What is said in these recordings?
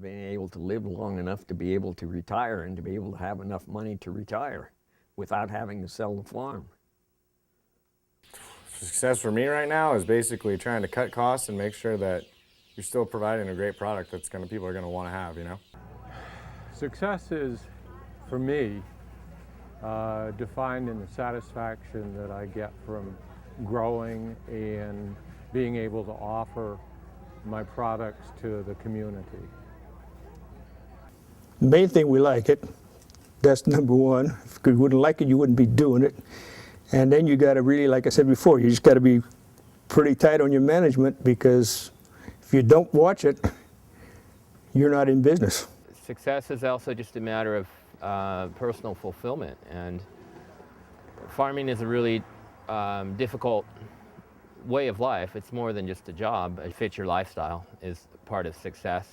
being able to live long enough to be able to retire and to be able to have enough money to retire without having to sell the farm. Success for me right now is basically trying to cut costs and make sure that you're still providing a great product that's people are going to want to have, you know? Success is, for me, defined in the satisfaction that I get from growing and being able to offer my products to the community. The main thing, we like it. That's number one. If you wouldn't like it, you wouldn't be doing it. And then you got to really, like I said before, you just got to be pretty tight on your management, because if you don't watch it, you're not in business. Success is also just a matter of personal fulfillment, and farming is a really difficult way of life. It's more than just a job. It fits your lifestyle is part of success.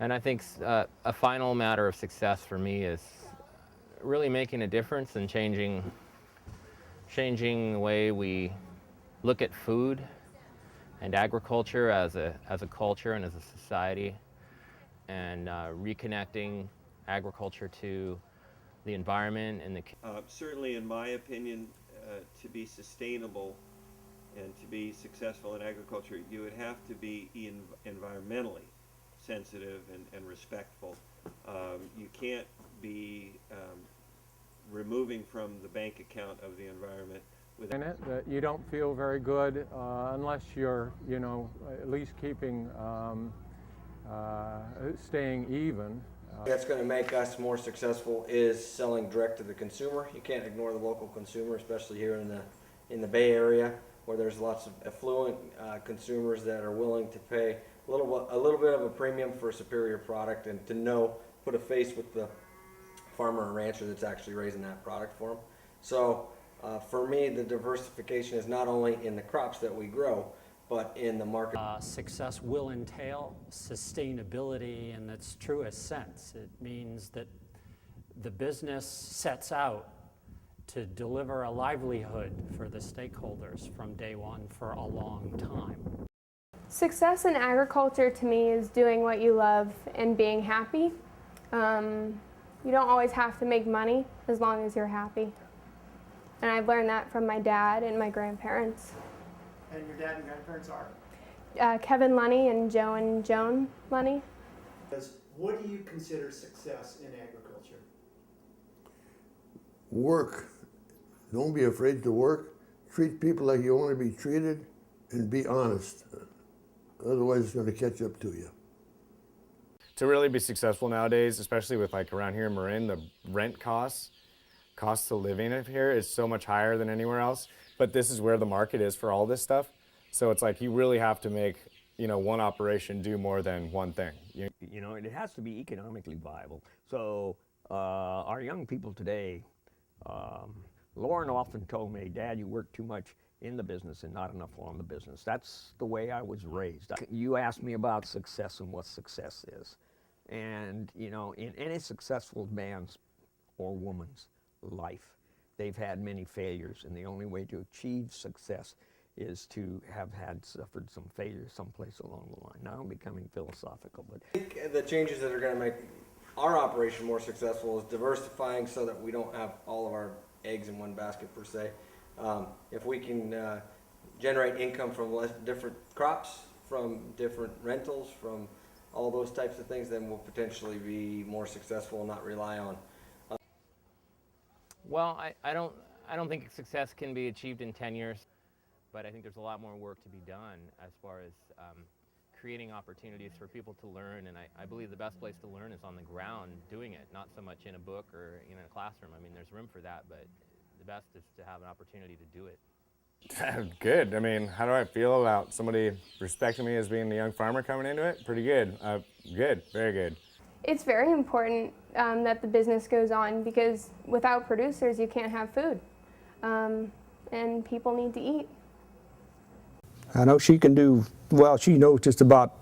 And I think a final matter of success for me is really making a difference and changing the way we look at food and agriculture as a culture and as a society, and reconnecting agriculture to the environment and the certainly, in my opinion, to be sustainable and to be successful in agriculture, you would have to be environmentally sensitive and respectful. You can't be removing from the bank account of the environment In it, that you don't feel very good unless you're, at least keeping, staying even. That's going to make us more successful is selling direct to the consumer. You can't ignore the local consumer, especially here in the Bay Area, where there's lots of affluent consumers that are willing to pay a little bit of a premium for a superior product, and to put a face with the farmer and rancher that's actually raising that product for them. So for me, the diversification is not only in the crops that we grow, but in the market. Success will entail sustainability in its truest sense. It means that the business sets out to deliver a livelihood for the stakeholders from day one for a long time. Success in agriculture to me is doing what you love and being happy. You don't always have to make money as long as you're happy. And I've learned that from my dad and my grandparents. And your dad and grandparents are? Kevin Lunny and Joe and Joan Lunny. What do you consider success in agriculture? Work. Don't be afraid to work. Treat people like you want to be treated, and be honest. Otherwise, it's going to catch up to you. To really be successful nowadays, especially with around here in Marin, the rent cost of living up here is so much higher than anywhere else. But this is where the market is for all this stuff. So it's you really have to make, one operation do more than one thing. It has to be economically viable. So our young people today, Lauren often told me, Dad, you work too much in the business and not enough on the business. That's the way I was raised. You asked me about success and what success is. And, in any successful man's or woman's life, they've had many failures, and the only way to achieve success is to have suffered some failures someplace along the line. Now I'm becoming philosophical, but I think the changes that are going to make our operation more successful is diversifying so that we don't have all of our eggs in one basket per se. If we can generate income from different crops, from different rentals, from all those types of things, then we'll potentially be more successful and not rely on. Well, I don't think success can be achieved in 10 years, but I think there's a lot more work to be done as far as creating opportunities for people to learn, and I believe the best place to learn is on the ground doing it, not so much in a book or in a classroom. I mean, there's room for that, but the best is to have an opportunity to do it. Good. I mean, how do I feel about somebody respecting me as being a young farmer coming into it? Pretty good. Good. Very good. It's very important that the business goes on, because without producers, you can't have food. And people need to eat. I know she can do, she knows just about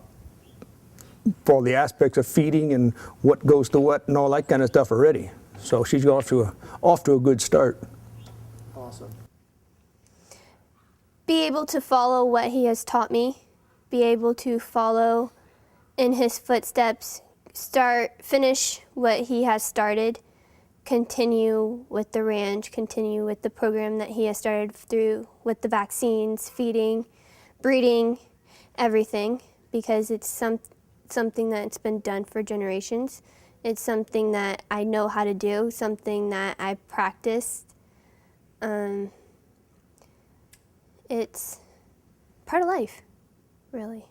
all the aspects of feeding and what goes to what and all that kind of stuff already. So she's off to a good start. Awesome. Be able to follow what he has taught me, be able to follow in his footsteps, finish what he has started, continue with the ranch, continue with the program that he has started through with the vaccines, feeding, breeding, everything, because it's something that's been done for generations. It's something that I know how to do, something that I practiced. It's part of life, really.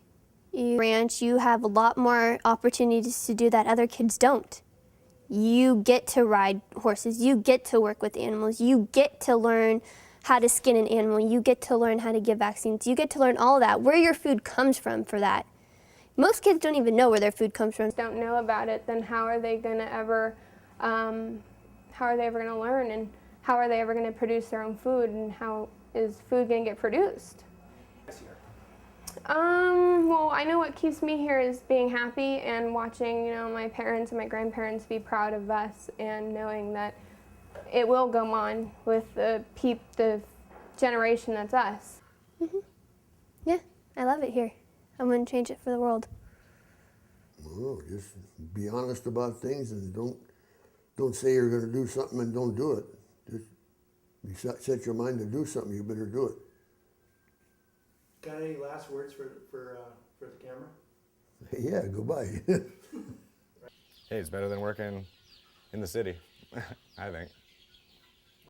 Ranch, you have a lot more opportunities to do that other kids don't. You get to ride horses, you get to work with animals, you get to learn how to skin an animal, you get to learn how to give vaccines, you get to learn all that, where your food comes from for that. Most kids don't even know where their food comes from. Don't know about it, then how are they going to ever learn, and how are they ever going to produce their own food, and how is food going to get produced? Well, I know what keeps me here is being happy and watching, my parents and my grandparents be proud of us, and knowing that it will go on with the generation that's us. Mm-hmm. Yeah, I love it here. I wouldn't change it for the world. Well, just be honest about things, and don't say you're going to do something and don't do it. Just you set your mind to do something, you better do it. Got any last words for the camera? Yeah, goodbye. Hey, it's better than working in the city, I think.